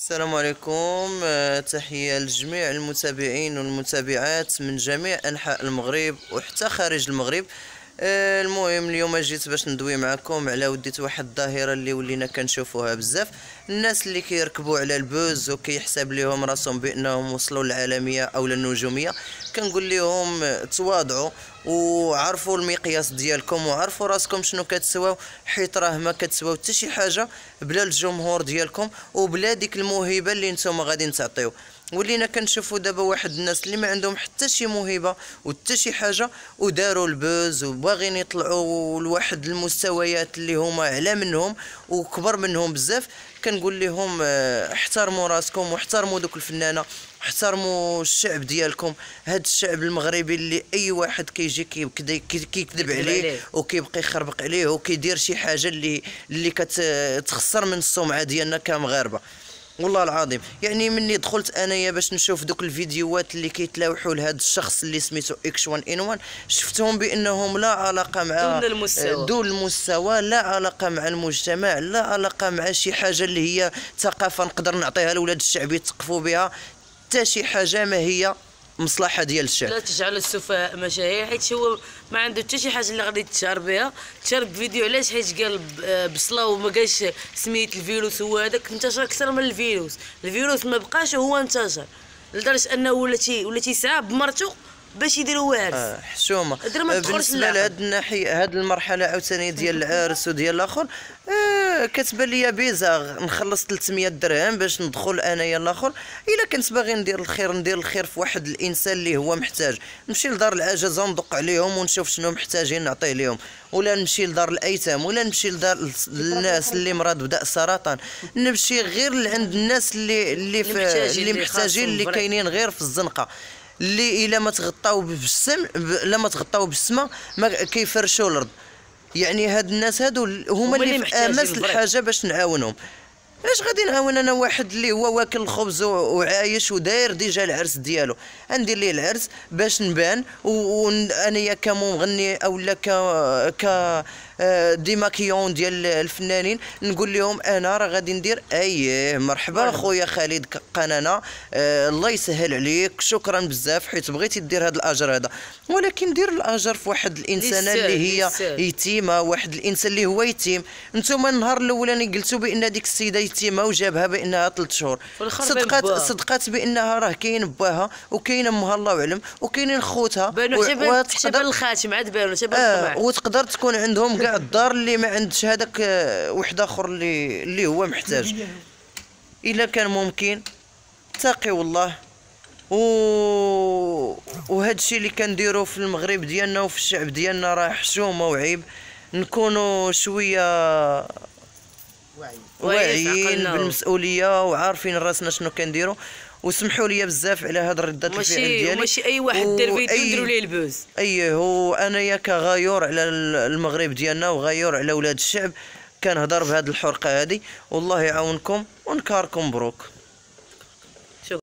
السلام عليكم. تحية لجميع المتابعين والمتابعات من جميع أنحاء المغرب وحتى خارج المغرب. المهم اليوم جيت باش ندوي معكم على وديت واحد الظاهرة اللي ولينا كنشوفوها بزاف. الناس اللي كيركبوا على البوز وكيحسب ليهم راسهم بانهم وصلوا للعالمية او للنجومية، كنقول لهم تواضعوا وعرفوا المقياس ديالكم وعرفوا راسكم شنو كتسواو، حيت راه ما كتسواو حتى شي حاجه بلا الجمهور ديالكم وبلا ديك الموهبه اللي نتوما غادي تعطيو. ولينا كنشوفوا دابا واحد الناس اللي ما عندهم حتى شي موهبه وحتى شي حاجه وداروا البوز وباغيين يطلعوا لواحد المستويات اللي هما اعلى منهم وكبر منهم بزاف. كنقول لهم احترموا راسكم واحترموا دوك الفنانه، احترموا الشعب ديالكم. هاد الشعب المغربي اللي اي واحد كيجي كيكذب عليه وكيبقى يخربق عليه وكيدير شي حاجه اللي كتخسر من السمعه ديالنا كمغاربه. والله العظيم يعني مني دخلت انايا باش نشوف دوك الفيديوهات اللي كيتلاوحوا لهذا الشخص اللي سميتو اكس 1 ان 1، شفتهم بانهم لا علاقه مع دون المستوى، لا علاقه مع المجتمع، لا علاقه مع شي حاجه اللي هي ثقافه نقدر نعطيها لولاد الشعب يتثقفوا بها، حتى شي حاجه ما هي مصلحه ديال الشعب. لا تجعل السفهاء مشاهير، حيت هو ما عنده حتى شي حاجه اللي غادي تشهر بها. تشهر بفيديو علاش؟ حيت قال بصله وما قالش سميت الفيروس هو هذاك، انتشر اكثر من الفيروس ما بقاش هو انتشر لدرجه انه ولاتي يسعى بمرته باش يديروا وارث. حشومه بالنسبه لهاد الناحيه، هاد المرحله عاوتاني ديال العرس وديال الاخر، كتبان ليا بيزاغ نخلص 300 درهم باش ندخل انايا الاخر. الا كنت باغي ندير الخير في واحد الانسان اللي هو محتاج، نمشي لدار العجز وندق عليهم ونشوف شنو محتاجين نعطيه لهم، ولا نمشي لدار الايتام، ولا نمشي لدار الناس اللي مرض بدا السرطان، نمشي غير لعند الناس اللي محتاجين اللي كاينين غير في الزنقه، اللي الا ما تغطاو بالسم لا ما تغطاو بالسما ما كيفرشوا الارض. يعني هاد الناس هادو هما اللي في امس الحاجه باش نعاونهم. اش غادي نعاون انا واحد اللي هو واكل الخبز وعايش وداير ديجا العرس ديالو، ندير ليه العرس باش نبان وانايا كمغني اولا ك ديماكيون ديال الفنانين نقول لهم انا راه غادي ندير اييه مرحبا خويا خالد قنانه، الله يسهل عليك، شكرا بزاف حيت بغيتي دير هذا الاجر هذا، ولكن دير الاجر في واحد الانسانه اللي هي يتيمه، واحد الانسان اللي هو يتيم. نتوما النهار الاولاني قلتوا بان ديك السيده يتيمه وجابها بانها 3 شهور، صدقات بانها راه كاين باها وكاين امها الله اعلم وكاينين خوتها وتقدر الخاتم عاد بانوا وتقدر تكون عندهم كاع الدار اللي ما عندش هذاك واحد اخر اللي هو محتاج. الا كان ممكن اتقوا الله وهذا الشيء اللي كنديروا في المغرب ديالنا وفي الشعب ديالنا راه حشومه وعيب. نكونوا شويه واعيين بالمسؤوليه وعارفين راسنا شنو كنديروا. وسمحوا لي بزاف على هاد ردة الفعل ديالي، ماشي اي واحد دير فيديو نديروا ليه البوز. هو انايا كغيور على المغرب ديالنا وغيور على ولاد الشعب كنهضر بهاد الحرقه هادي. والله يعاونكم ونكاركم مبروك.